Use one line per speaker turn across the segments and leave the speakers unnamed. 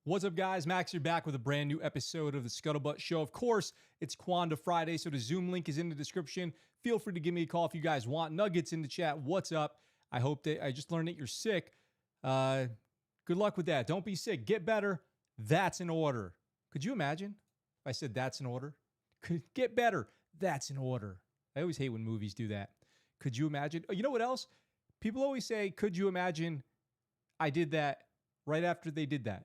What's up, guys? Max here, back with a brand new episode of the Scuttlebutt Show. Of course, it's Quanda Friday, so the Zoom link is in the description. Feel free to give me a call if you guys want. Nuggets in the chat. What's up? I hope that I just learned that you're sick. Good luck with that. Don't be sick. Get better. That's in order. Could you imagine if I said that's in order? Get better. That's in order. I always hate when movies do that. Could you imagine? Oh, you know what else? People always say, could you imagine I did that right after they did that?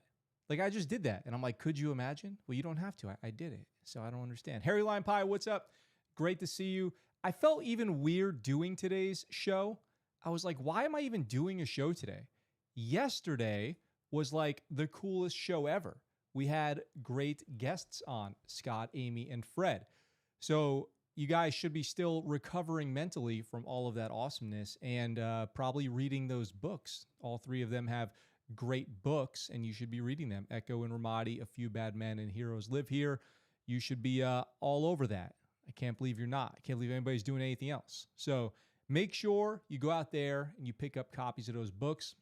Like, I just did that. And I'm like, could you imagine? Well, you don't have to. I did it. So I don't understand. Harry Lime Pie, what's up? Great to see you. I felt even weird doing today's show. I was like, why am I even doing a show today? Yesterday was like the coolest show ever. We had great guests on, Scott, Amy, and Fred. So you guys should be still recovering mentally from all of that awesomeness and probably reading those books. All three of them have great books, and you should be reading them. Echo and Ramadi, A Few Bad Men and Heroes Live Here. You should be all over that. I can't believe you're not. I can't believe anybody's doing anything else. So make sure you go out there and you pick up copies of those books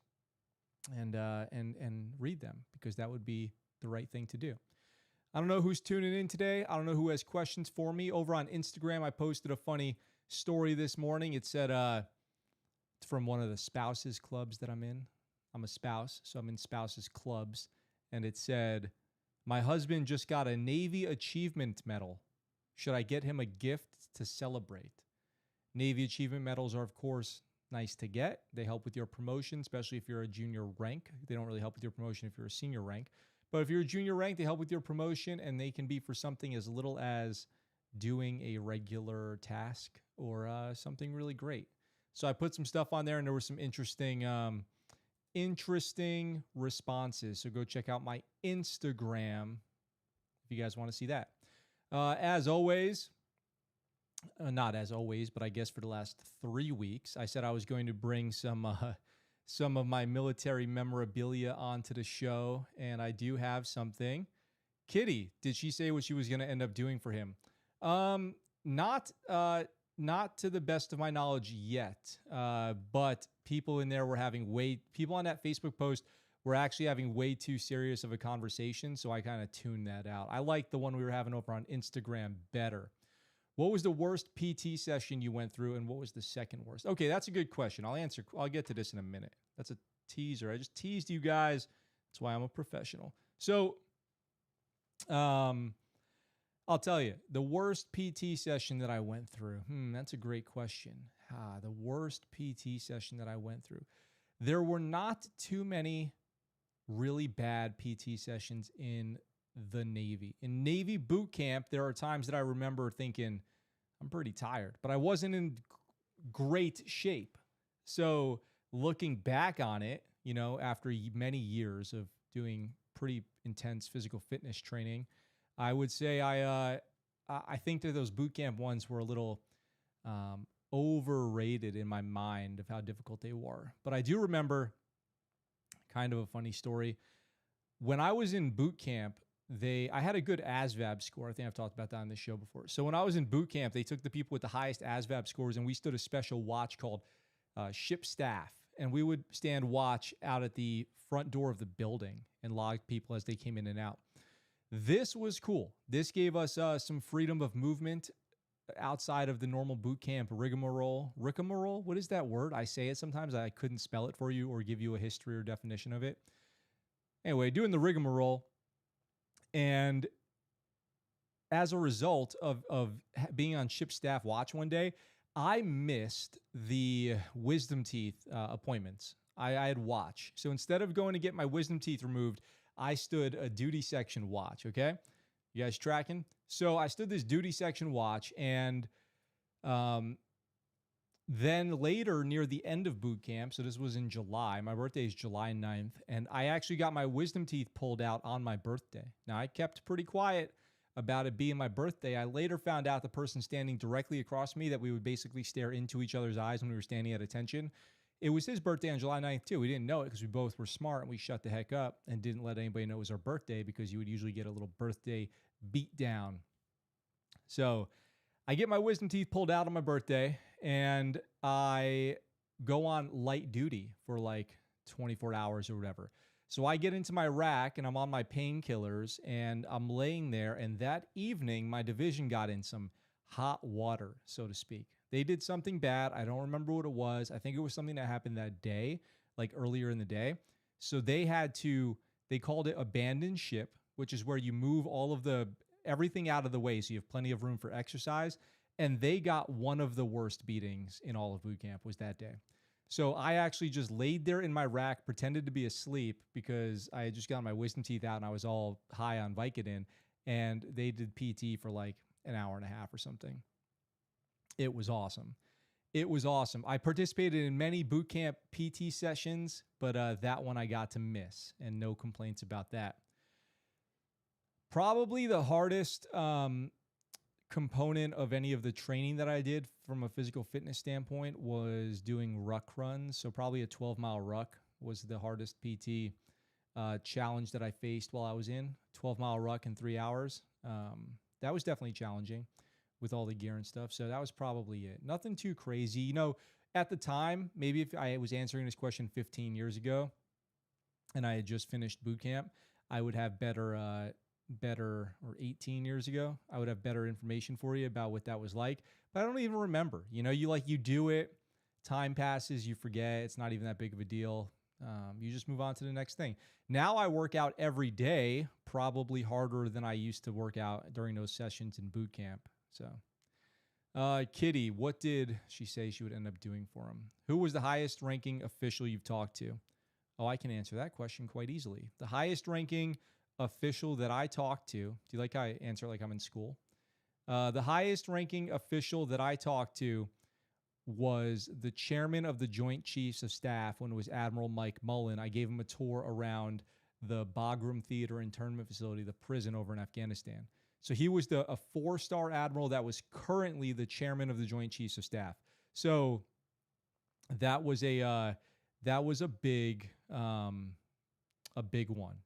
and read them, because that would be the right thing to do. I don't know who's tuning in today. I don't know who has questions for me. Over on Instagram, I posted a funny story this morning. It said, it's from one of the spouses clubs that I'm in. I'm a spouse, so I'm in spouses clubs. And it said, my husband just got a Navy Achievement Medal. Should I get him a gift to celebrate? Navy Achievement Medals are, of course, nice to get. They help with your promotion, especially if you're a junior rank. They don't really help with your promotion if you're a senior rank. But if you're a junior rank, they help with your promotion, and they can be for something as little as doing a regular task or something really great. So I put some stuff on there, and there were some interesting responses. So go check out my Instagram if you guys want to see that. As always, not as always, but I guess for the last 3 weeks, I said I was going to bring some of my military memorabilia onto the show, and I do have something. Kitty, did she say what she was going to end up doing for him? Not to the best of my knowledge yet, but people in there were people on that Facebook post were actually having way too serious of a conversation, so I kind of tuned that out. I like the one we were having over on Instagram better. What was the worst PT session you went through, and what was the second worst? Okay, that's a good question. I'll get to this in a minute. That's a teaser. I just teased you guys. That's why I'm a professional. So, I'll tell you, the worst PT session that I went through. That's a great question. The worst PT session that I went through. There were not too many really bad PT sessions in the Navy. In Navy boot camp, there are times that I remember thinking, I'm pretty tired, but I wasn't in great shape. So looking back on it, after many years of doing pretty intense physical fitness training, I would say I think that those boot camp ones were a little overrated in my mind of how difficult they were. But I do remember kind of a funny story. When I was in boot camp, I had a good ASVAB score. I think I've talked about that on this show before. So when I was in boot camp, they took the people with the highest ASVAB scores, and we stood a special watch called ship staff. And we would stand watch out at the front door of the building and log people as they came in and out. This was cool. This gave us some freedom of movement outside of the normal boot camp rigmarole. Rigmarole? What is that word? I say it sometimes. I couldn't spell it for you or give you a history or definition of it. Anyway, doing the rigmarole. And as a result of being on ship staff watch one day, I missed the wisdom teeth appointments. I had watch. So instead of going to get my wisdom teeth removed, I stood a duty section watch, okay? You guys tracking? So I stood this duty section watch, and then later near the end of boot camp, so this was in July, my birthday is July 9th, and I actually got my wisdom teeth pulled out on my birthday. Now, I kept pretty quiet about it being my birthday. I later found out the person standing directly across me, that we would basically stare into each other's eyes when we were standing at attention. It was his birthday on July 9th, too. We didn't know it because we both were smart, and we shut the heck up and didn't let anybody know it was our birthday, because you would usually get a little birthday beat down. So I get my wisdom teeth pulled out on my birthday, and I go on light duty for like 24 hours or whatever. So I get into my rack and I'm on my painkillers and I'm laying there. And that evening, my division got in some hot water, so to speak. They did something bad. I don't remember what it was. I think it was something that happened that day, like earlier in the day. So they called it abandon ship, which is where you move everything out of the way so you have plenty of room for exercise. And they got one of the worst beatings in all of boot camp was that day. So I actually just laid there in my rack, pretended to be asleep because I had just gotten my wisdom teeth out and I was all high on Vicodin. And they did PT for like an hour and a half or something. It was awesome. It was awesome. I participated in many boot camp PT sessions, but that one I got to miss, and no complaints about that. Probably the hardest component of any of the training that I did from a physical fitness standpoint was doing ruck runs. So probably a 12-mile ruck was the hardest PT challenge that I faced while I was in. 12-mile ruck in 3 hours. That was definitely challenging with all the gear and stuff. So that was probably it. Nothing too crazy. You know, at the time, maybe if I was answering this question 15 years ago and I had just finished boot camp, I would have better, or 18 years ago, I would have better information for you about what that was like. But I don't even remember. You know, you do it, time passes, you forget. It's not even that big of a deal. You just move on to the next thing. Now I work out every day, probably harder than I used to work out during those sessions in boot camp. So, Kitty, what did she say she would end up doing for him? Who was the highest ranking official you've talked to? Oh, I can answer that question quite easily. The highest ranking official that I talked to, do you like how I answer like I'm in school? The highest ranking official that I talked to was the chairman of the Joint Chiefs of Staff when it was Admiral Mike Mullen. I gave him a tour around the Bagram Theater Internment Facility, the prison over in Afghanistan. So he was a 4-star admiral that was currently the chairman of the Joint Chiefs of Staff. So that was a big one.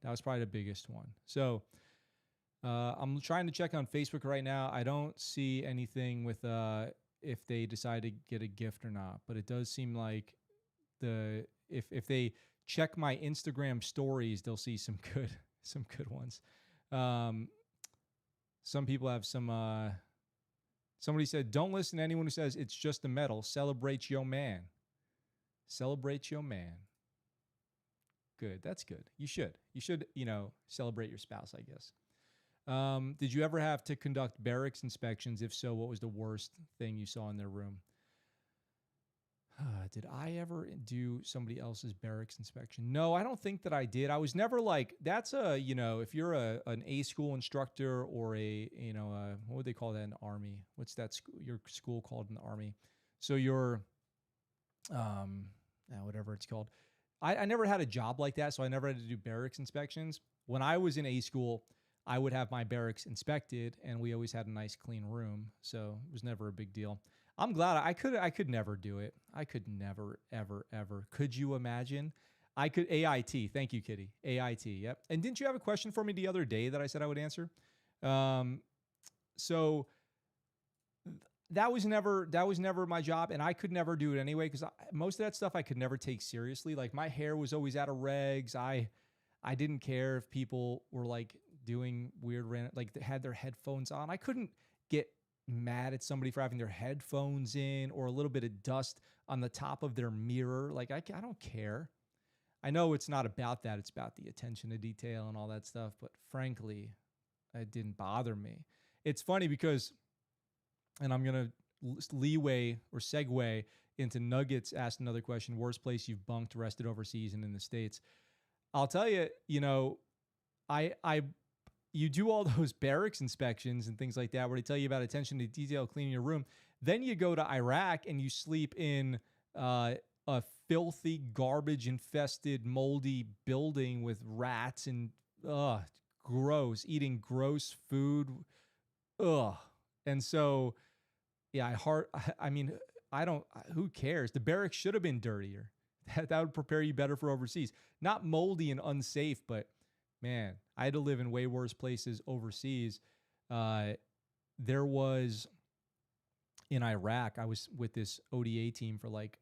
That was probably the biggest one. So I'm trying to check on Facebook right now. I don't see anything with if they decide to get a gift or not, but it does seem like if they check my Instagram stories, they'll see some good ones. Some people have some. Somebody said, "Don't listen to anyone who says it's just a medal. Celebrate your man. Celebrate your man." Good. That's good. You should. Celebrate your spouse, I guess. Did you ever have to conduct barracks inspections? If so, what was the worst thing you saw in their room? Did I ever do somebody else's barracks inspection? No, I don't think that I did. I was never like, that's if you're an A school instructor or what would they call that in the Army? What's that your school called in the Army? So you're, whatever it's called. I never had a job like that, so I never had to do barracks inspections. When I was in A school, I would have my barracks inspected, and we always had a nice clean room, so it was never a big deal. I'm glad I could never do it. I could never, ever, ever. Could you imagine? I could. AIT. Thank you, Kitty. AIT. Yep. And didn't you have a question for me the other day that I said I would answer? So that was never my job, and I could never do it anyway because most of that stuff I could never take seriously. Like my hair was always out of regs. I didn't care if people were like doing weird, like they had their headphones on. I couldn't get mad at somebody for having their headphones in or a little bit of dust on the top of their mirror. Like I don't care. I know it's not about that. It's about the attention to detail and all that stuff. But frankly, it didn't bother me. It's funny because, and I'm going to leeway or segue into Nuggets asked another question, worst place you've bunked, rested overseas and in the States. I'll tell you, you do all those barracks inspections and things like that where they tell you about attention to detail, cleaning your room. Then you go to Iraq and you sleep in a filthy, garbage-infested, moldy building with rats and gross, eating gross food. And so, yeah, who cares? The barracks should have been dirtier. That would prepare you better for overseas. Not moldy and unsafe, but man, I had to live in way worse places overseas. There was, in Iraq, I was with this ODA team for like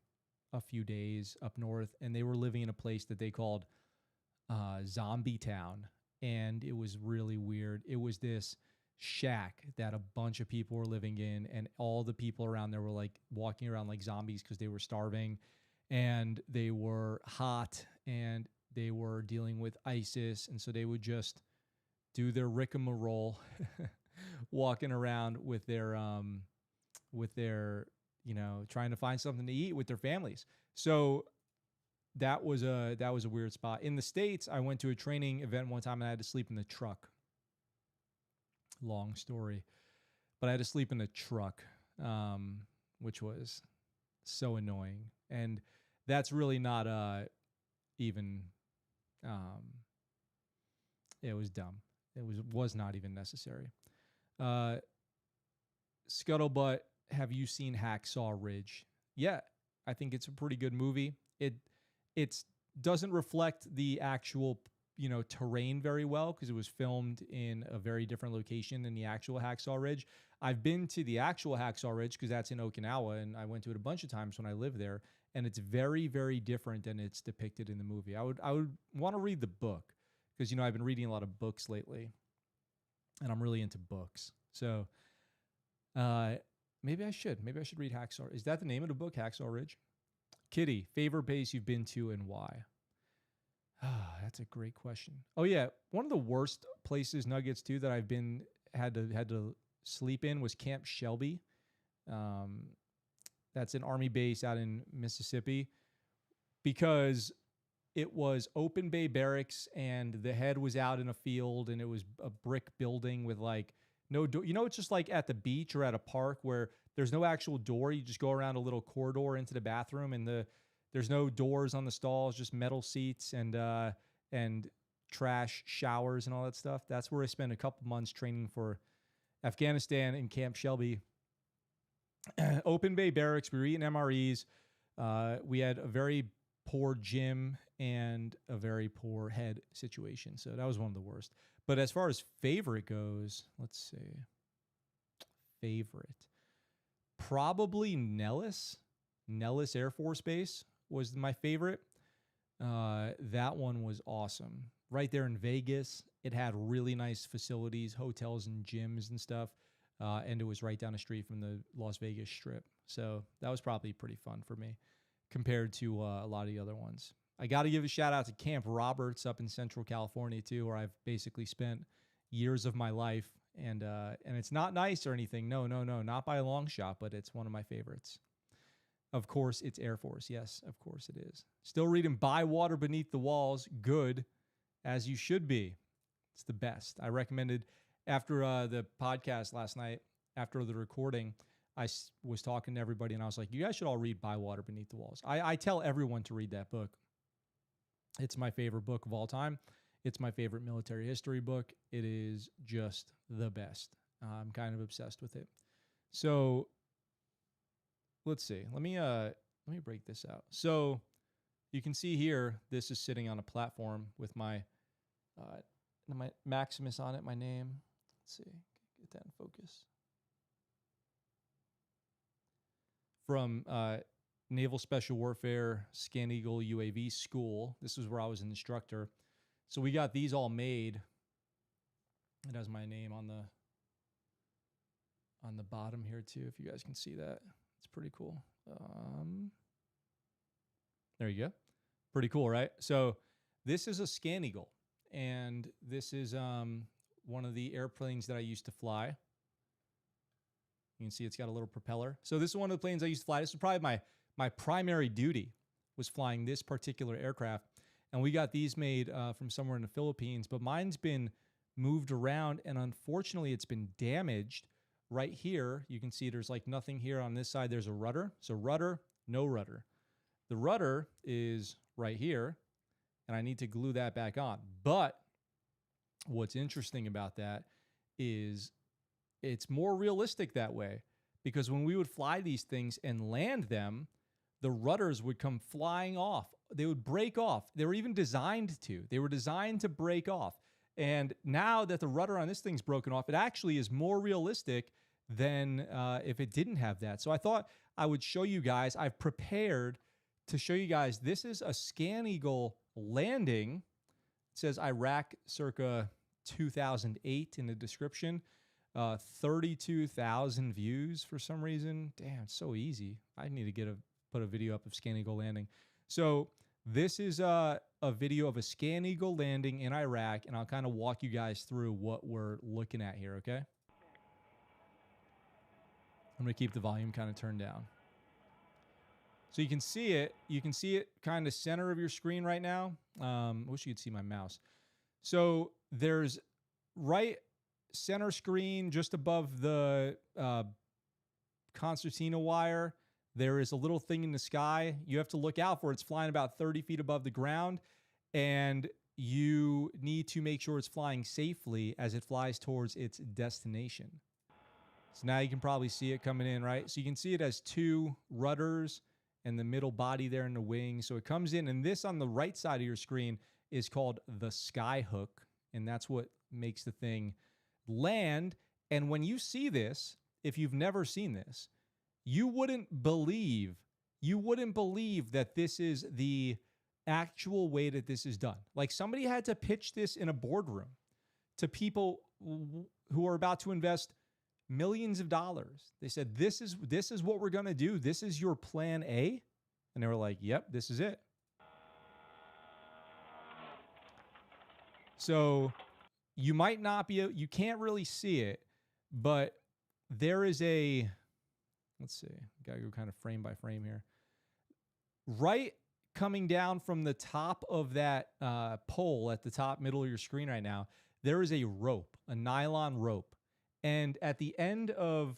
a few days up north, and they were living in a place that they called zombie town, and it was really weird. It was this shack that a bunch of people were living in, and all the people around there were like walking around like zombies because they were starving, and they were hot, and they were dealing with ISIS, and so they would just do their rigmarole, walking around with their trying to find something to eat with their families. So that was a weird spot. In the States, I went to a training event one time and I had to sleep in the truck. Long story, but I had to sleep in the truck, which was so annoying. And that's really not even, it was dumb. It was not even necessary. Scuttlebutt, have you seen Hacksaw Ridge? Yeah, I think it's a pretty good movie. It doesn't reflect the actual terrain very well because it was filmed in a very different location than the actual Hacksaw Ridge. I've been to the actual Hacksaw Ridge because that's in Okinawa, and I went to it a bunch of times when I lived there, and it's very, very different than it's depicted in the movie. I would want to read the book because I've been reading a lot of books lately, and I'm really into books. So maybe I should read Hacksaw. Is that the name of the book, Hacksaw Ridge? Kitty, favorite base you've been to and why? That's a great question. Oh yeah, one of the worst places, Nuggets too, that I've been had to sleep in was Camp Shelby. That's an Army base out in Mississippi, because it was open bay barracks and the head was out in a field, and it was a brick building with like no door. It's just like at the beach or at a park where there's no actual door. You just go around a little corridor into the bathroom, and there's no doors on the stalls, just metal seats and trash showers and all that stuff. That's where I spent a couple months training for Afghanistan in Camp Shelby. Open bay barracks. We were eating MREs. We had a very poor gym and a very poor head situation. So that was one of the worst. But as far as favorite goes, let's see. Favorite. Probably Nellis Air Force Base was my favorite. That one was awesome. Right there in Vegas. It had really nice facilities, hotels and gyms and stuff. And it was right down the street from the Las Vegas Strip. So that was probably pretty fun for me compared to a lot of the other ones. I got to give a shout out to Camp Roberts up in Central California too, where I've basically spent years of my life. And it's not nice or anything. No, not by a long shot, but it's one of my favorites. Of course, it's Air Force. Yes, of course it is. Still reading By Water Beneath the Walls. Good, as you should be. It's the best. I recommended after the podcast last night, after the recording, I was talking to everybody, and I was like, you guys should all read By Water Beneath the Walls. I tell everyone to read that book. It's my favorite book of all time. It's my favorite military history book. It is just the best. I'm kind of obsessed with it. So let's see. Let me break this out. So you can see here, this is sitting on a platform with my Maximus on it, my name. Let's see. Get that in focus. From Naval Special Warfare Scan Eagle UAV School. This is where I was an instructor. So we got these all made. It has my name on the bottom here too, if you guys can see that. It's pretty cool. There you go. Pretty cool, right? So this is a Scan Eagle, and this is one of the airplanes that I used to fly. You can see it's got a little propeller. So this is one of the planes I used to fly. This is probably my primary duty, was flying this particular aircraft. And we got these made from somewhere in the Philippines, but mine's been moved around, and unfortunately it's been damaged. Right here, you can see there's like nothing here on this side. There's a rudder. So rudder, no rudder. The rudder is right here, and I need to glue that back on. But what's interesting about that is it's more realistic that way, because when we would fly these things and land them, the rudders would come flying off. They would break off. They were even designed to. They were designed to break off. And now that the rudder on this thing's broken off, it actually is more realistic than if it didn't have that. So I thought I would show you guys. I've prepared to show you guys. This is a Scan Eagle landing says Iraq circa 2008 in the description. 32,000 views for some reason. Damn, it's so easy. I need to put a video up of Scan Eagle landing. So this is a video of a Scan Eagle landing in Iraq, and I'll kind of walk you guys through what we're looking at here, okay? I'm going to keep the volume kind of turned down. So you can see it. You can see it kind of center of your screen right now. I wish you could see my mouse. So there's right center screen just above the concertina wire. There is a little thing in the sky. You have to look out for it. It's flying about 30 feet above the ground, and you need to make sure it's flying safely as it flies towards its destination. So now you can probably see it coming in, right? So you can see it has two rudders and the middle body there in the wing. So it comes in, and this on the right side of your screen is called the sky hook, and that's what makes the thing land. And when you see this, if you've never seen this, you wouldn't believe that this is the actual way that this is done. Like, somebody had to pitch this in a boardroom to people who are about to invest millions of dollars. They said, this is what we're going to do. This is your plan A. And they were like, yep, this is it. So you might not be, you can't really see it, but there is a, let's see, gotta go kind of frame by frame here. Right coming down from the top of that pole at the top middle of your screen right now, there is a rope, a nylon rope. And at the end of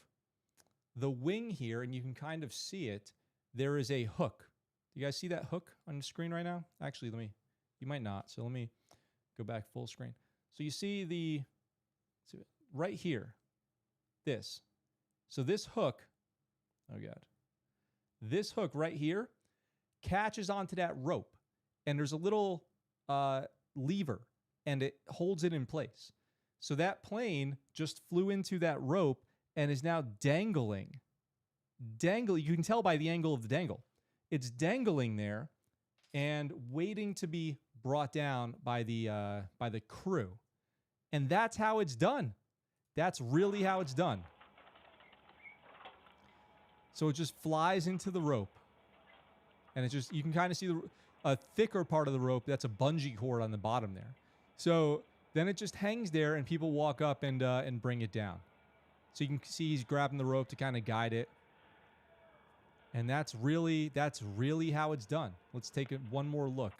the wing here, and you can kind of see it, there is a hook. You guys see that hook on the screen right now? Actually, you might not. So let me go back full screen. So you see right here, this. So this hook, oh God, this hook right here catches onto that rope, and there's a little lever, and it holds it in place. So that plane just flew into that rope and is now dangling. You can tell by the angle of the dangle. It's dangling there and waiting to be brought down by the crew. And that's how it's done. That's really how it's done. So it just flies into the rope. And it's just, you can kind of see a thicker part of the rope. That's a bungee cord on the bottom there. So then it just hangs there, and people walk up and bring it down. So you can see he's grabbing the rope to kind of guide it. And that's really how it's done. Let's take one more look.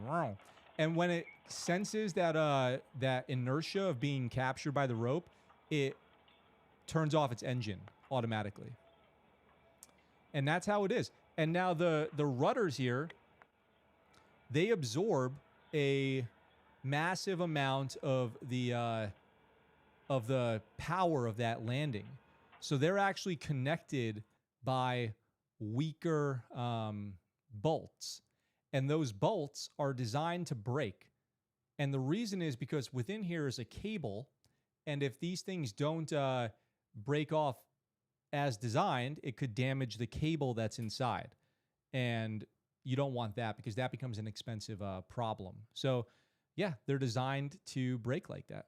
Wow. And when it senses that inertia of being captured by the rope, it turns off its engine automatically. And that's how it is. And now the rudders here, they absorb a massive amount of the power of that landing. So they're actually connected by weaker bolts. And those bolts are designed to break. And the reason is because within here is a cable. And if these things don't break off as designed, it could damage the cable that's inside. And you don't want that, because that becomes an expensive problem. So yeah, they're designed to break like that,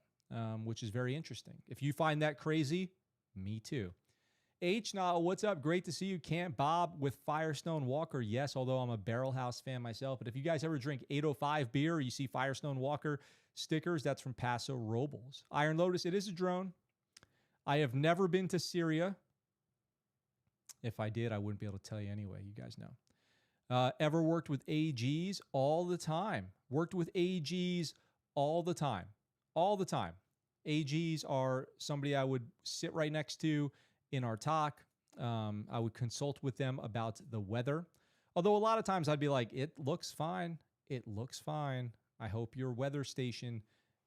which is very interesting. If you find that crazy, me too. Now, what's up? Great to see you. Camp Bob with Firestone Walker. Yes, although I'm a Barrel House fan myself. But if you guys ever drink 805 beer, or you see Firestone Walker stickers, that's from Paso Robles. Iron Lotus, it is a drone. I have never been to Syria. If I did, I wouldn't be able to tell you anyway. You guys know. Ever worked with AGs? All the time. Worked with AGs all the time. All the time. AGs are somebody I would sit right next to in our talk. I would consult with them about the weather. Although a lot of times I'd be like, it looks fine. It looks fine. I hope your weather station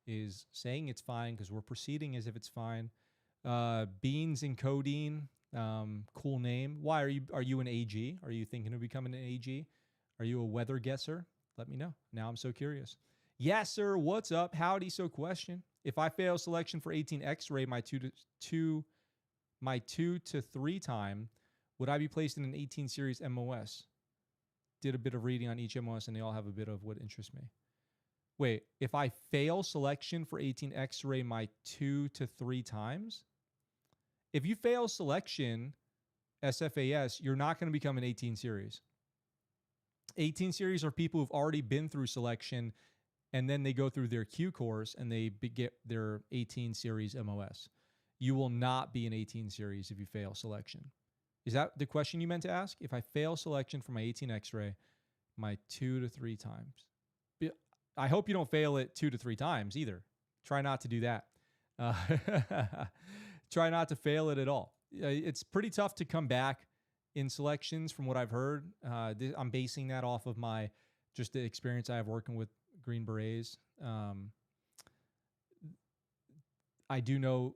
is saying it's fine, because we're proceeding as if it's fine. Beans and Codeine. Cool name. Why are you an AG? Are you thinking of becoming an AG? Are you a weather guesser? Let me know. Now I'm so curious. Yes, sir. What's up? Howdy. So question. If I fail selection for 18 X-ray, my my 2 to 3 time, would I be placed in an 18 series MOS? Did a bit of reading on each MOS, and they all have a bit of what interests me. Wait, if I fail selection for 18 X-ray my 2 to 3 times? If you fail selection, SFAS, you're not going to become an 18 series. 18 series are people who've already been through selection, and then they go through their Q course and they get their 18 series MOS. You will not be an 18 series if you fail selection. Is that the question you meant to ask? If I fail selection for my 18 X-ray, my 2 to 3 times. I hope you don't fail it 2 to 3 times either. Try not to do that. Try not to fail it at all. It's pretty tough to come back in selections from what I've heard. I'm basing that off of just the experience I have working with Green Berets. I do know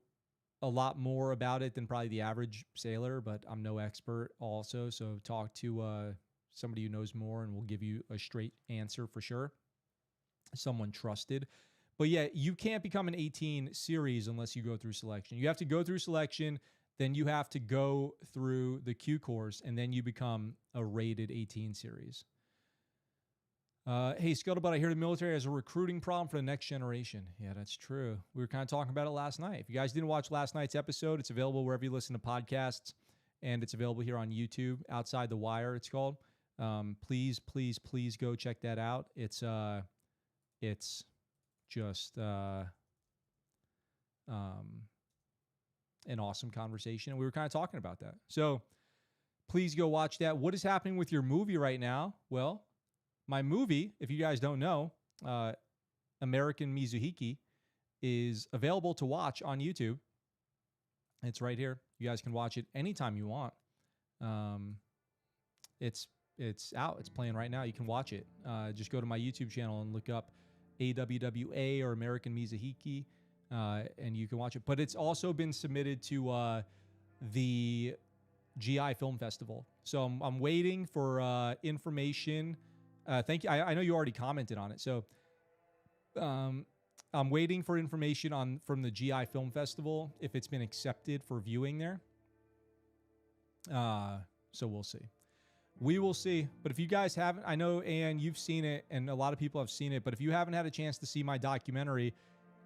a lot more about it than probably the average sailor, but I'm no expert also. So talk to somebody who knows more and will give you a straight answer for sure. Someone trusted. But yeah, you can't become an 18 series unless you go through selection. You have to go through selection, then you have to go through the Q course, and then you become a rated 18 series. Hey, Scuttlebutt, I hear the military has a recruiting problem for the next generation. Yeah, that's true. We were kind of talking about it last night. If you guys didn't watch last night's episode, it's available wherever you listen to podcasts, and it's available here on YouTube, Outside the Wire, it's called. Please, please, please go check that out. It's just an awesome conversation, and we were kind of talking about that. So please go watch that. What is happening with your movie right now? Well, my movie, if you guys don't know, American Mizuhiki, is available to watch on YouTube. It's right here. You guys can watch it anytime you want. It's out. It's playing right now. You can watch it. Just go to my YouTube channel and look up AWWA or American Mizuhiki, and you can watch it. But it's also been submitted to the GI Film Festival. So I'm waiting for information. Thank you. I know you already commented on it. So I'm waiting for information from the GI Film Festival if it's been accepted for viewing there. So we'll see. We will see. But if you guys haven't, I know, and you've seen it, and a lot of people have seen it, but if you haven't had a chance to see my documentary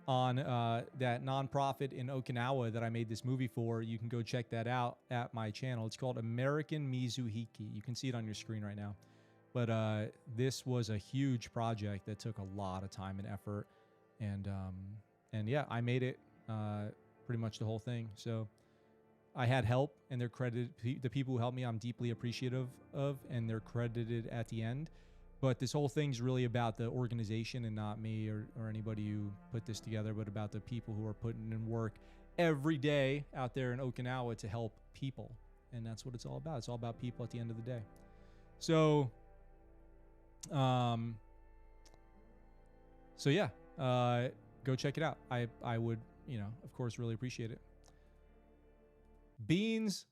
on that nonprofit in Okinawa that I made this movie for, you can go check that out at my channel. It's called American Mizuhiki. You can see it on your screen right now. But this was a huge project that took a lot of time and effort. And yeah, I made it pretty much the whole thing. So I had help, and they're credited. The people who helped me, I'm deeply appreciative of, and they're credited at the end. But this whole thing's really about the organization and not me or anybody who put this together, but about the people who are putting in work every day out there in Okinawa to help people. And that's what it's all about. It's all about people at the end of the day. So, yeah, go check it out. I would, of course, really appreciate it. Beans,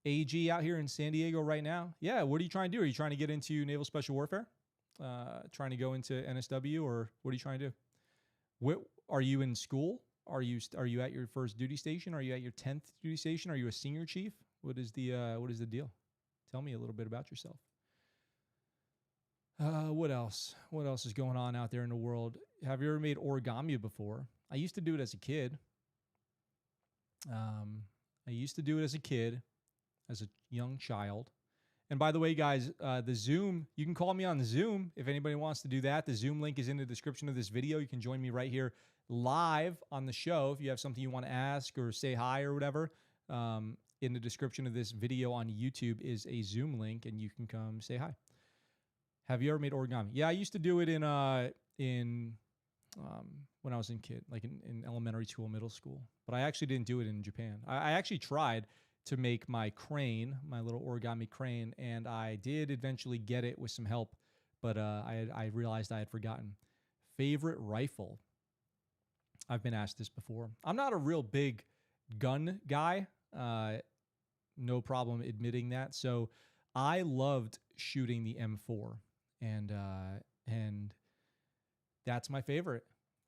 AG out here in San Diego right now. Yeah, what are you trying to do? Are you trying to get into Naval Special Warfare? Trying to go into NSW, or what are you trying to do? Are you in school? Are you at your first duty station? Are you at your 10th duty station? Are you a senior chief? What is the deal? Tell me a little bit about yourself. What else? What else is going on out there in the world? Have you ever made origami before? I used to do it as a kid. As a young child. And by the way, guys, the Zoom, you can call me on Zoom if anybody wants to do that. The Zoom link is in the description of this video. You can join me right here live on the show if you have something you want to ask or say hi or whatever. In the description of this video on YouTube is a Zoom link, and you can come say hi. Have you ever made origami? Yeah, I used to do it in when I was in elementary school, middle school. But I actually didn't do it in Japan. I actually tried to make my crane, my little origami crane, and I did eventually get it with some help, but I realized I had forgotten. Favorite rifle? I've been asked this before. I'm not a real big gun guy. No problem admitting that. So I loved shooting the M4, and that's my favorite.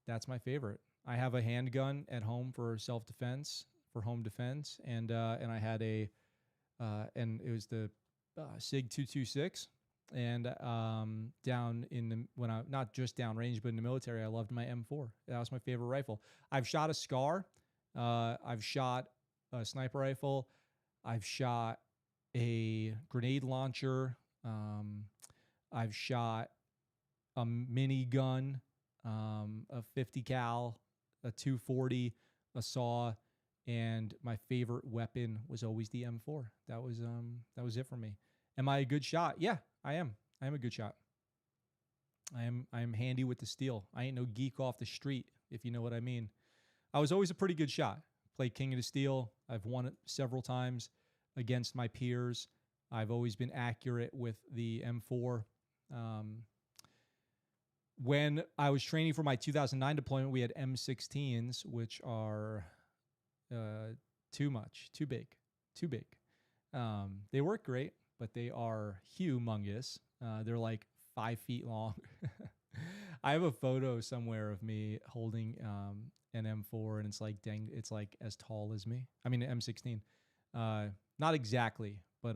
That's my favorite. I have a handgun at home for self-defense for home defense, and I had and it was the Sig 226. And down in the when I not just downrange, but in the military, I loved my M4. That was my favorite rifle. I've shot a SCAR. I've shot a sniper rifle. I've shot a grenade launcher. I've shot a mini gun, a 50 cal, a 240, a saw, and my favorite weapon was always the M4. That was it for me. Am I a good shot? Yeah, I am. I am a good shot. I am handy with the steel. I ain't no geek off the street, if you know what I mean. I was always a pretty good shot. Played King of the Steel. I've won it several times against my peers. I've always been accurate with the M4. When I was training for my 2009 deployment, we had M16s, which are too big. They work great, but they are humongous. They're like 5 feet long. I have a photo somewhere of me holding an M4, and it's like, dang, it's like as tall as me. I mean, an M16. Not exactly, but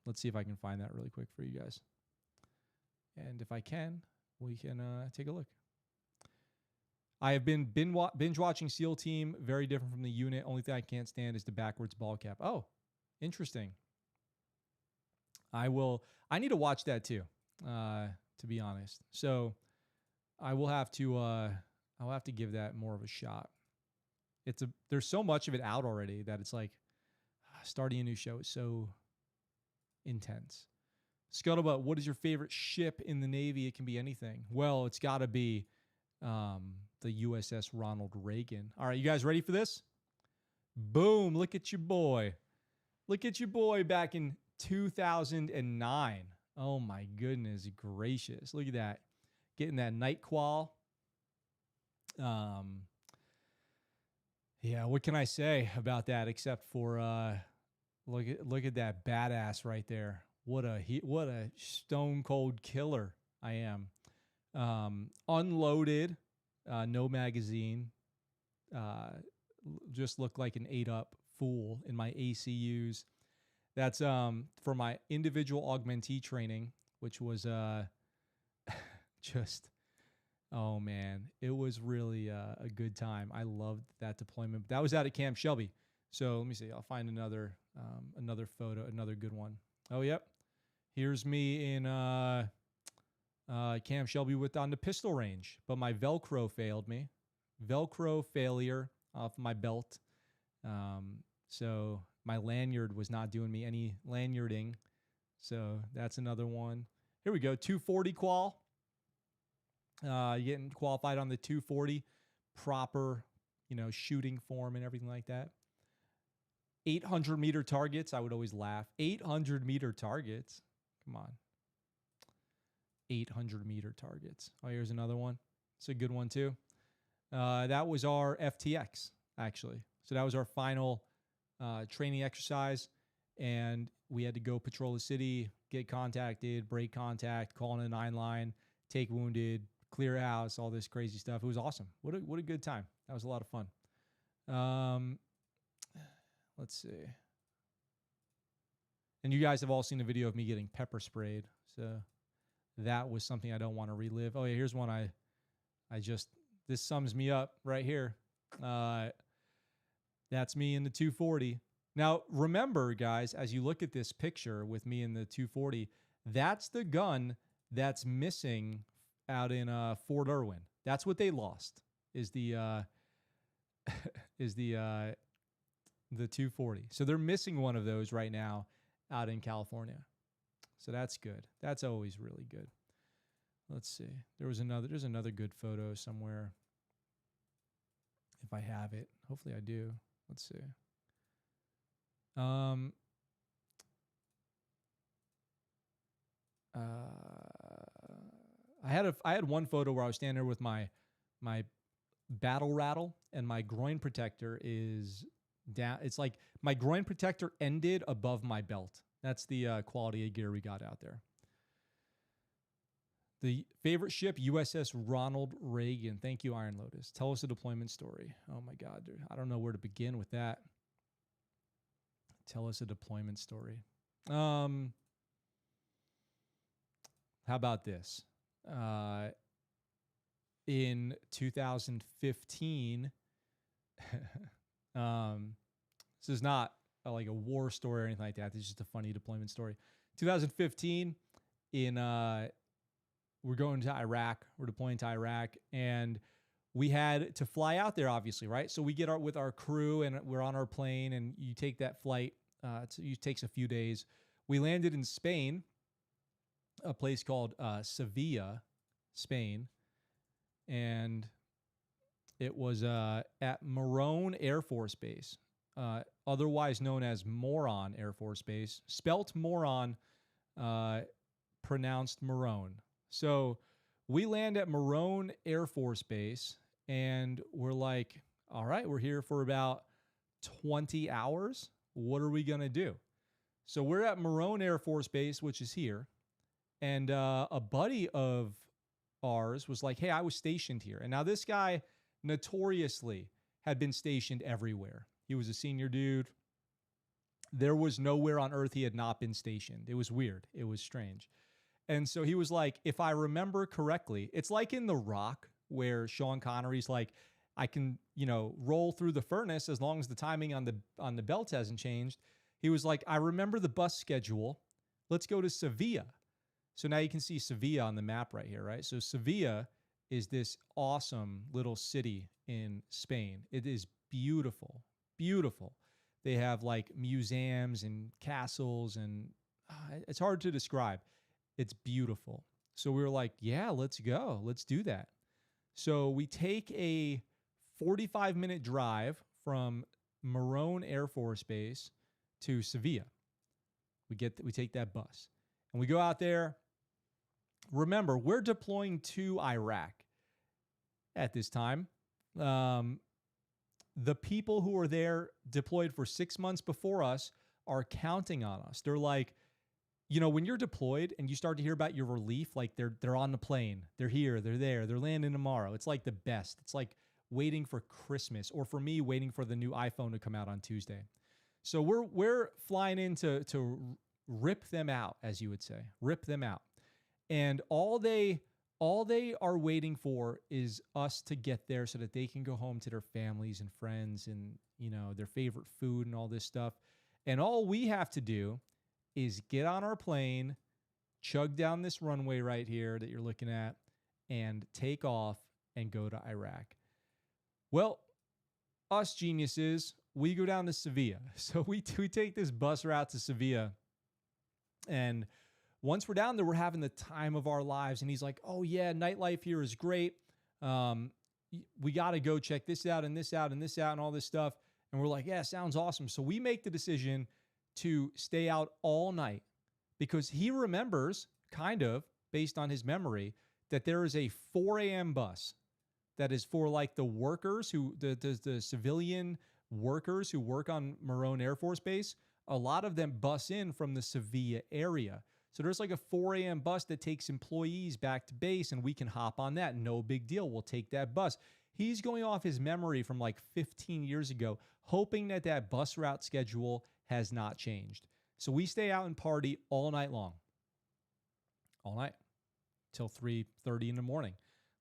let's see if I can find that really quick for you guys. And if I can, we can take a look. I have been binge watching SEAL Team. Very different from the unit. Only thing I can't stand is the backwards ball cap. Oh, interesting. I need to watch that too, to be honest. So I will have to, I'll have to give that more of a shot. There's so much of it out already that it's like starting a new show is so intense. Scuttlebutt, what is your favorite ship in the Navy? It can be anything. Well, it's got to be the USS Ronald Reagan. All right, you guys ready for this? Boom, look at your boy. Look at your boy back in 2009. Oh my goodness gracious. Look at that. Getting that night qual. Yeah, what can I say about that except for look at that badass right there. What a stone cold killer I am. Unloaded, no magazine. Just looked like an 8-up fool in my ACUs. That's for my individual augmentee training, which was just, oh man, it was really a good time. I loved that deployment. That was out at Camp Shelby. So let me see. I'll find another photo, another good one. Oh, yep. Here's me in Camp Shelby on the pistol range, but my Velcro failed me. Velcro failure off my belt. So my lanyard was not doing me any lanyarding. So that's another one. Here we go. 240 qual. Getting qualified on the 240. Proper, shooting form and everything like that. 800-meter targets. I would always laugh. 800-meter targets. Come on. 800-meter targets. Oh, here's another one. It's a good one, too. That was our FTX, actually. So that was our final training exercise, and we had to go patrol the city, get contacted, break contact, call in a 9-line, take wounded, clear house, all this crazy stuff. It was awesome. What a good time. That was a lot of fun. Let's see. And you guys have all seen the video of me getting pepper sprayed, so that was something I don't want to relive. Oh yeah, here's one this sums me up right here. That's me in the 240. Now, remember, guys, as you look at this picture with me in the 240, that's the gun that's missing out in Fort Irwin. That's what they lost, is the 240. So they're missing one of those right now out in California. So that's good. That's always really good. Let's see. There's another good photo somewhere. If I have it. Hopefully I do. Let's see. I had one photo where I was standing there with my battle rattle, and my groin protector is down. It's like my groin protector ended above my belt. That's the quality of gear we got out there. The favorite ship, USS Ronald Reagan. Thank you, Iron Lotus. Tell us a deployment story. Oh my God, dude. I don't know where to begin with that. Tell us a deployment story. How about this? In 2015, this is not like a war story or anything like that. This is just a funny deployment story. 2015, we're going to Iraq. We're deploying to Iraq, and we had to fly out there, obviously, right? So we get with our crew, and we're on our plane, and you take that flight. It takes a few days. We landed in Spain, a place called Sevilla, Spain, and it was at Morón Air Force Base, otherwise known as Moron Air Force Base, spelt Moron, pronounced Morón. So we land at Morón Air Force Base, and we're like, all right, we're here for about 20 hours. What are we going to do? So we're at Morón Air Force Base, which is here. And a buddy of ours was like, hey, I was stationed here. And now this guy notoriously had been stationed everywhere. He was a senior dude. There was nowhere on earth he had not been stationed. It was weird. It was strange. And so he was like, if I remember correctly, it's like in The Rock where Sean Connery's like, I can, roll through the furnace as long as the timing on the belt hasn't changed. He was like, I remember the bus schedule. Let's go to Sevilla. So now you can see Sevilla on the map right here, right? So Sevilla is this awesome little city in Spain. It is beautiful, beautiful. They have like museums and castles, and it's hard to describe. It's beautiful. So we were like, yeah, let's go. Let's do that. So we take a 45-minute drive from Morón Air Force Base to Sevilla. We take that bus, and we go out there. Remember, we're deploying to Iraq at this time. The people who are there deployed for 6 months before us are counting on us. They're like, when you're deployed and you start to hear about your relief, like they're on the plane, they're here, they're there, they're landing tomorrow. It's like the best. It's like waiting for Christmas, or for me, waiting for the new iPhone to come out on Tuesday. So we're flying in to rip them out, as you would say, rip them out. And all they are waiting for is us to get there so that they can go home to their families and friends and, their favorite food and all this stuff. And all we have to do is get on our plane, chug down this runway right here that you're looking at, and take off and go to Iraq. Well, us geniuses, we go down to Sevilla. So we take this bus route to Sevilla, and once we're down there, we're having the time of our lives. And he's like, oh, yeah, nightlife here is great. We got to go check this out and this out and this out and all this stuff. And we're like, yeah, sounds awesome. So we make the decision to stay out all night because he remembers, kind of, based on his memory, that there is a 4 a.m. bus that is for like the workers the civilian workers who work on Morón Air Force Base. A lot of them bus in from the Sevilla area. So there's like a 4 a.m. bus that takes employees back to base, and we can hop on that. No big deal. We'll take that bus. He's going off his memory from like 15 years ago, hoping that bus route schedule has not changed. So we stay out and party all night long. All night. Till 3:30 in the morning.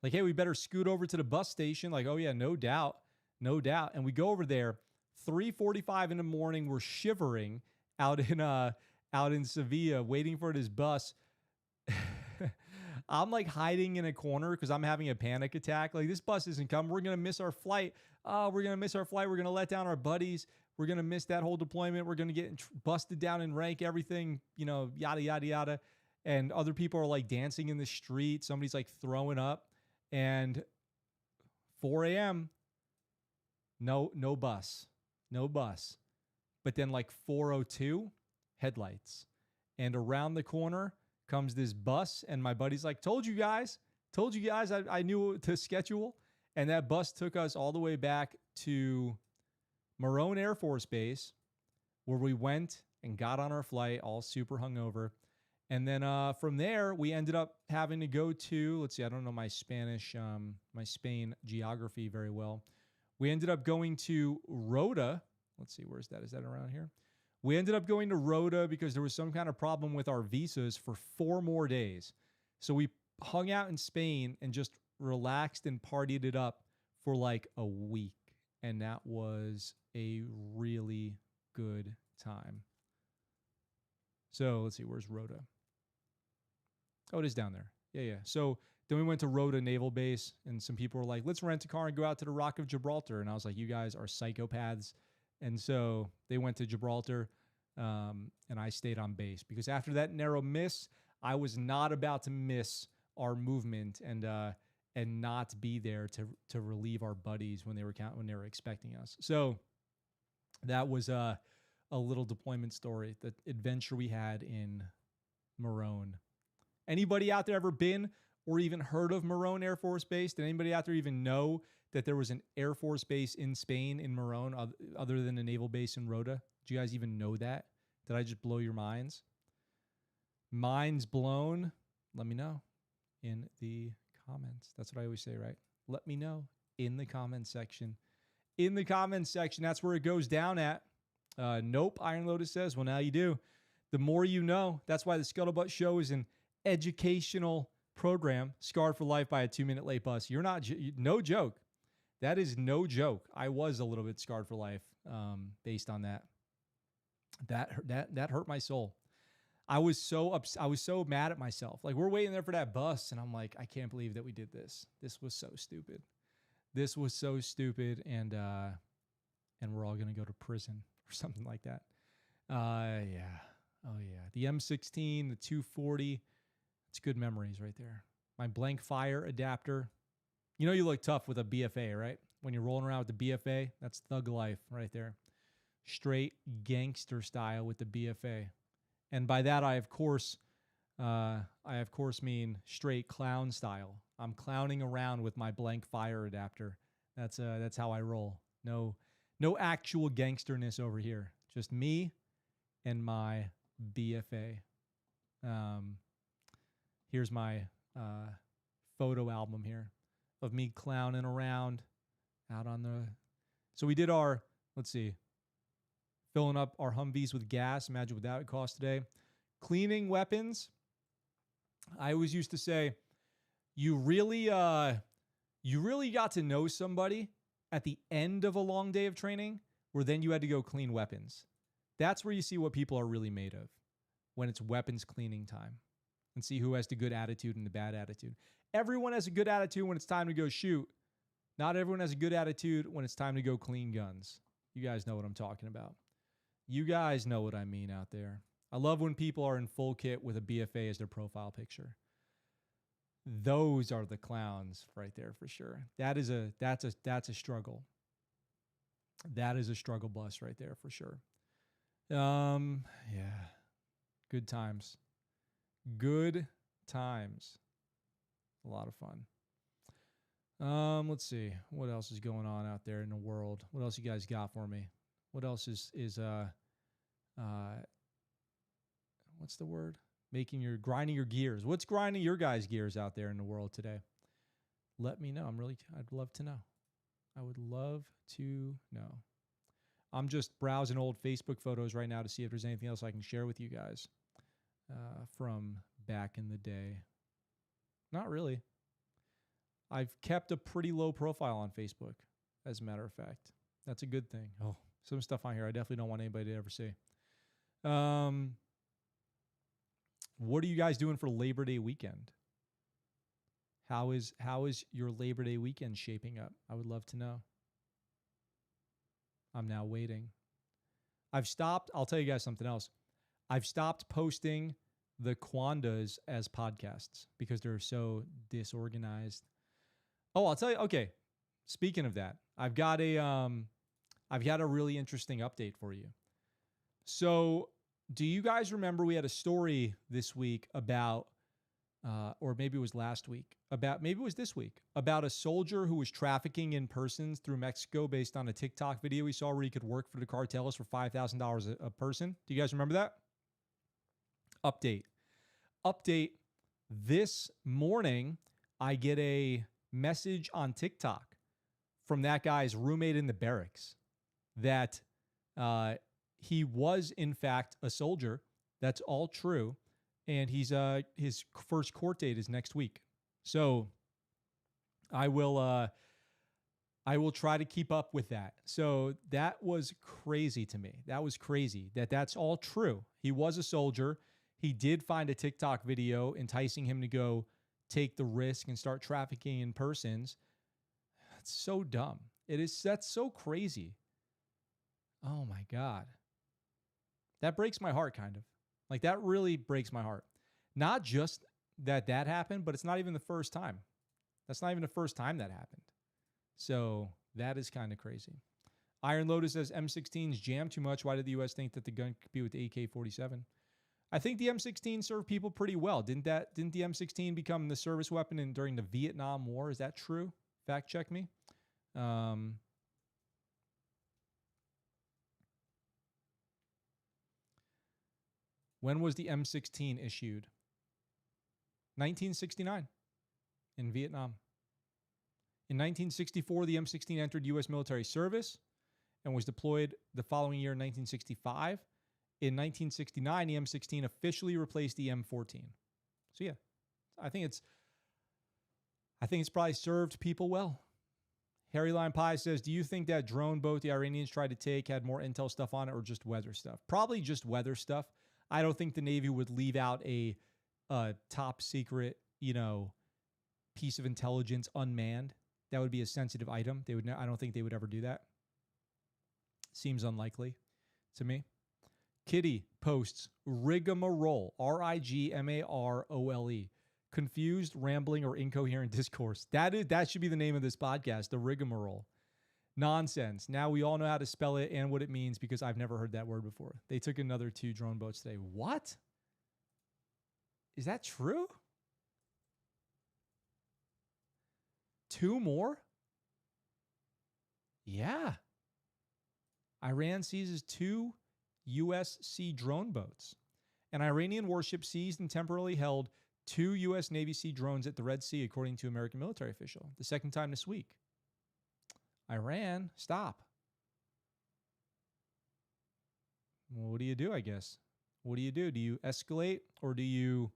Like, hey, we better scoot over to the bus station. Like, oh yeah, no doubt. No doubt. And we go over there, 3:45 in the morning. We're shivering out in Sevilla, waiting for this bus. I'm like hiding in a corner because I'm having a panic attack. Like, this bus isn't coming. We're going to miss our flight. We're going to miss our flight. We're going to let down our buddies. We're going to miss that whole deployment. We're going to get busted down in rank, everything, yada, yada, yada. And other people are like dancing in the street. Somebody's like throwing up. And 4 a.m., no bus. No bus. But then like 4:02, headlights. And around the corner comes this bus, and my buddy's like, told you guys, I knew to schedule. And that bus took us all the way back to Morón Air Force Base, where we went and got on our flight, all super hungover. And then from there, we ended up having to go to, let's see, I don't know my Spain geography very well. We ended up going to Rota. Let's see, where's that? Is that around here? We ended up going to Rhoda because there was some kind of problem with our visas for 4 more days. So we hung out in Spain and just relaxed and partied it up for like a week. And that was a really good time. So let's see, where's Rhoda? Oh, it is down there. Yeah. So then we went to Rhoda Naval Base, and some people were like, let's rent a car and go out to the Rock of Gibraltar. And I was like, you guys are psychopaths. And so they went to Gibraltar, and I stayed on base. Because after that narrow miss, I was not about to miss our movement and not be there to relieve our buddies when they were expecting us. So that was a little deployment story, the adventure we had in Morone. Anybody out there ever been or even heard of Morone Air Force Base? Did anybody out there even know that there was an Air Force base in Spain in Morone other than a naval base in Rota? Did you guys even know that? Did I just blow your minds? Minds blown? Let me know in the comments. That's what I always say, right? Let me know in the comments section. In the comments section, that's where it goes down at. Nope, Iron Lotus says. Well, now you do. The more you know. That's why the Scuttlebutt Show is an educational program, scarred for life by a 2-minute late bus. You're not, no joke. That is no joke. I was a little bit scarred for life based on that. That hurt my soul. I was so mad at myself. Like, we're waiting there for that bus, and I'm like, I can't believe that we did this. This was so stupid. This was so stupid, and we're all gonna go to prison or something like that. Yeah. Oh yeah. The M16, the 240. It's good memories right there. My blank fire adapter. You know you look tough with a BFA, right? When you're rolling around with the BFA, that's thug life right there. Straight gangster style with the BFA. And by that, I of course mean straight clown style. I'm clowning around with my blank fire adapter. That's how I roll. No actual gangsterness over here. Just me and my BFA. Here's my photo album here of me clowning around out on the... So we did our, let's see, filling up our Humvees with gas. Imagine what that would cost today. Cleaning weapons. I always used to say, you really got to know somebody at the end of a long day of training, where then you had to go clean weapons. That's where you see what people are really made of, when it's weapons cleaning time, and see who has the good attitude and the bad attitude. Everyone has a good attitude when it's time to go shoot. Not everyone has a good attitude when it's time to go clean guns. You guys know what I'm talking about. You guys know what I mean out there. I love when people are in full kit with a BFA as their profile picture. Those are the clowns right there for sure. That's a struggle. That is a struggle bus right there for sure. Yeah. Good times. Good times. A lot of fun. Let's see. What else is going on out there in the world? What else you guys got for me? What else is what's the word? Grinding your gears. What's grinding your guys' gears out there in the world today? Let me know. I'd love to know. I would love to know. I'm just browsing old Facebook photos right now to see if there's anything else I can share with you guys from back in the day. Not really. I've kept a pretty low profile on Facebook, as a matter of fact. That's a good thing. Oh, some stuff on here I definitely don't want anybody to ever see. What are you guys doing for Labor Day weekend? How is your Labor Day weekend shaping up? I would love to know. I'm now waiting. I'll tell you guys something else. I've stopped posting the Quandas as podcasts because they're so disorganized. Oh, I'll tell you. Okay. Speaking of that, I've got a really interesting update for you. So, do you guys remember we had a story this week about, or maybe it was last week, maybe it was this week, about a soldier who was trafficking in persons through Mexico based on a TikTok video we saw where he could work for the cartels for $5,000 a person? Do you guys remember that? Update. This morning, I get a message on TikTok from that guy's roommate in the barracks that he was, in fact, a soldier. That's all true. And he's his first court date is next week. So I will try to keep up with that. So that was crazy to me. That was crazy that's all true. He was a soldier. He did find a TikTok video enticing him to go take the risk and start trafficking in persons. That's so dumb. That's so crazy. Oh my God. That breaks my heart, kind of. Like, that really breaks my heart. Not just that happened, but it's not even the first time. That's not even the first time that happened. So that is kind of crazy. Iron Lotus says M16s jam too much. Why did the U.S. think that the gun could be with the AK-47? I think the M16 served people pretty well. Didn't the M16 become the service weapon during the Vietnam War? Is that true? Fact check me. When was the M16 issued? 1969 in Vietnam. In 1964, the M16 entered U.S. military service and was deployed the following year in 1965. In 1969, the M16 officially replaced the M14. So yeah, I think it's probably served people well. Harry Lime Pie says, do you think that drone boat the Iranians tried to take had more intel stuff on it or just weather stuff? Probably just weather stuff. I don't think the Navy would leave out a top secret, piece of intelligence unmanned. That would be a sensitive item. I don't think they would ever do that. Seems unlikely to me. Kitty posts rigmarole, RIGMAROLE. Confused, rambling, or incoherent discourse. That should be the name of this podcast, the rigmarole. Nonsense. Now we all know how to spell it and what it means because I've never heard that word before. They took another 2 drone boats today. What? Is that true? 2 more? Yeah. Iran seizes 2 U.S. Sea drone boats. An Iranian warship seized and temporarily held 2 U.S. Navy Sea drones at the Red Sea, according to an American military official. The second time this week. Iran, stop. Well, what do you do, I guess? What do you do? Do you escalate or do you...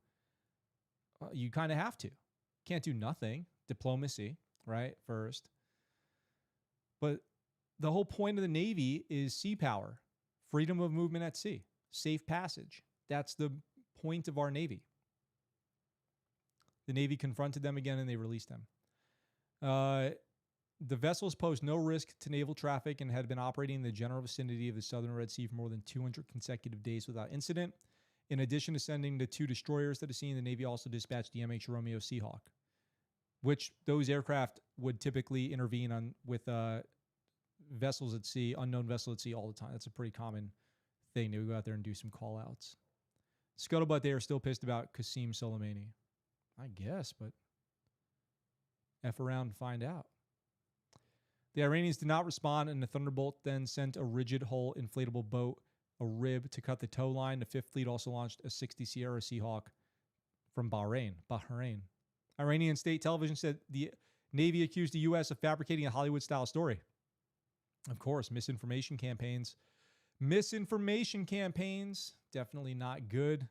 you kind of have to. Can't do nothing. Diplomacy, right? First. But the whole point of the Navy is sea power. Freedom of movement at sea. Safe passage. That's the point of our Navy. The Navy confronted them again and they released them. The vessels posed no risk to naval traffic and had been operating in the general vicinity of the southern Red Sea for more than 200 consecutive days without incident. In addition to sending the 2 destroyers to the scene, the Navy also dispatched the MH Romeo Seahawk, which those aircraft would typically intervene with vessels at sea, unknown vessels at sea all the time. That's a pretty common thing. They would go out there and do some call-outs. Scuttlebutt, they are still pissed about Qasem Soleimani. I guess, but F around and find out. The Iranians did not respond, and the Thunderbolt then sent a rigid-hull inflatable boat, a rib, to cut the tow line. The Fifth Fleet also launched a 60 Sierra Seahawk from Bahrain. Iranian state television said the Navy accused the U.S. of fabricating a Hollywood-style story. Of course, misinformation campaigns. Misinformation campaigns, definitely not good.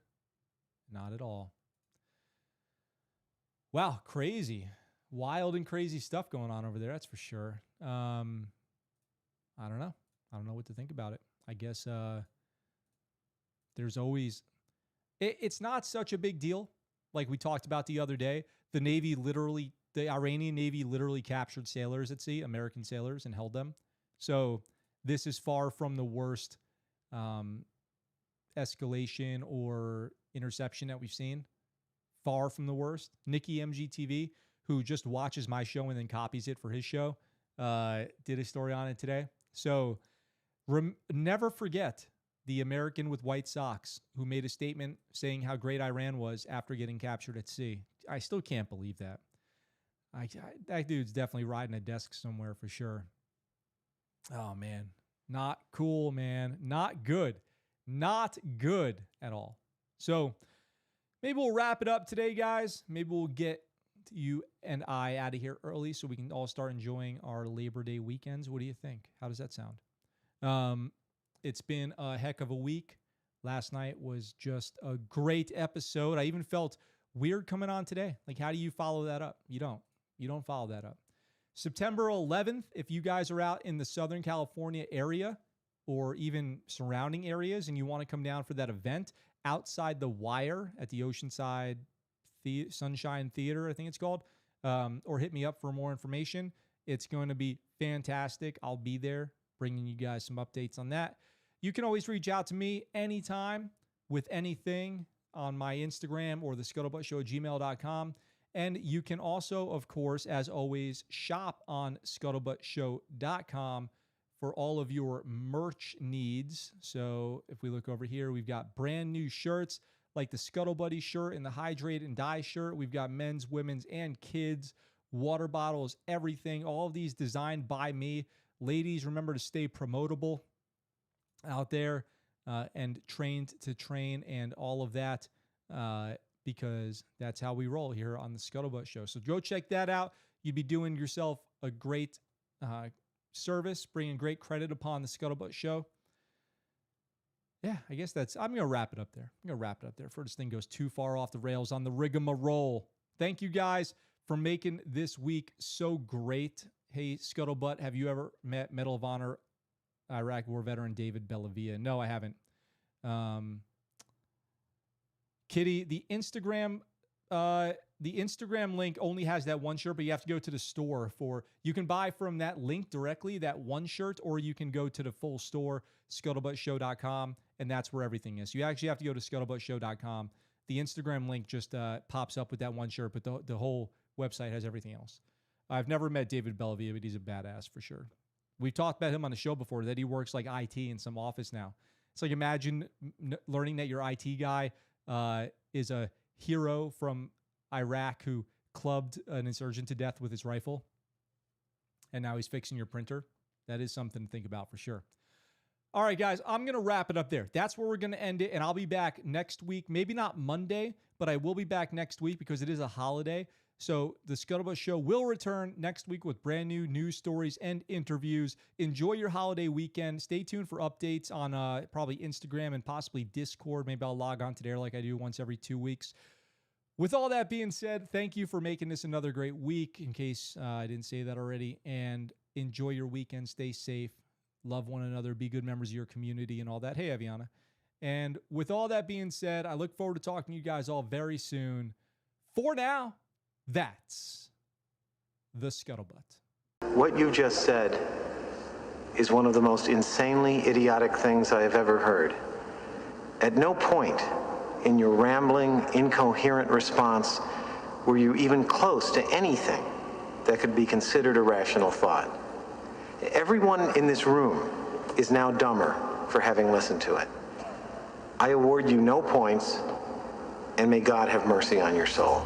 Not at all. Wow, crazy. Wild and crazy stuff going on over there, that's for sure. I don't know. I don't know what to think about it. I guess there's always... It's not such a big deal. Like we talked about the other day, the Iranian Navy literally captured sailors at sea, American sailors, and held them. So this is far from the worst escalation or interception that we've seen. Far from the worst. Nikki MGTV, who just watches my show and then copies it for his show, did a story on it today. So never forget the American with white socks who made a statement saying how great Iran was after getting captured at sea. I still can't believe that. That dude's definitely riding a desk somewhere for sure. Oh, man. Not cool, man. Not good. Not good at all. So maybe we'll wrap it up today, guys. Maybe we'll get you and I out of here early so we can all start enjoying our Labor Day weekends. What do you think? How does that sound? It's been a heck of a week. Last night was just a great episode. I even felt weird coming on today. Like, how do you follow that up? You don't. You don't follow that up. September 11th, if you guys are out in the Southern California area or even surrounding areas and you want to come down for that event outside the Wire at the Oceanside Sunshine Theater, I think it's called, or hit me up for more information. It's going to be fantastic. I'll be there bringing you guys some updates on that. You can always reach out to me anytime with anything on my Instagram or the scuttlebuttshow@gmail.com. And you can also, of course, as always, shop on scuttlebuttshow.com for all of your merch needs. So if we look over here, we've got brand new shirts like the Scuttlebuddy shirt and the Hydrate and Die shirt. We've got men's, women's, and kids, water bottles, everything. All of these designed by me. Ladies, remember to stay promotable out there and trained to train and all of that because that's how we roll here on the Scuttlebutt Show. So go check that out. You'd be doing yourself a great service, bringing great credit upon the Scuttlebutt Show. Yeah, I guess I'm going to wrap it up there. Before this thing goes too far off the rails on the rigmarole. Thank you guys for making this week so great. Hey, Scuttlebutt, have you ever met Medal of Honor Iraq War veteran David Bellavia? No, I haven't. Kitty, the Instagram link only has that one shirt, but you have to go to the store you can buy from that link directly, that one shirt, or you can go to the full store, scuttlebuttshow.com, and that's where everything is. So you actually have to go to scuttlebuttshow.com. The Instagram link just pops up with that one shirt, but the whole website has everything else. I've never met David Bellavia, but he's a badass for sure. We've talked about him on the show before, that he works like IT in some office now. It's like, imagine learning that your IT guy is a hero from Iraq who clubbed an insurgent to death with his rifle, and now he's fixing your printer. That is something to think about for sure. All right, guys, I'm going to wrap it up there. That's where we're going to end it, and I'll be back next week. Maybe not Monday, but I will be back next week because it is a holiday. So the Scuttlebutt Show will return next week with brand new news stories and interviews. Enjoy your holiday weekend. Stay tuned for updates on probably Instagram and possibly Discord. Maybe I'll log on to there like I do once every 2 weeks. With all that being said, thank you for making this another great week, in case I didn't say that already. And enjoy your weekend. Stay safe. Love one another. Be good members of your community and all that. Hey, Aviana. And with all that being said, I look forward to talking to you guys all very soon. For now, that's the Scuttlebutt.
What you just said is one of the most insanely idiotic things I have ever heard. At no point in your rambling, incoherent response were you even close to anything that could be considered a rational thought. Everyone in this room is now dumber for having listened to it. I award you no points, and may God have mercy on your soul.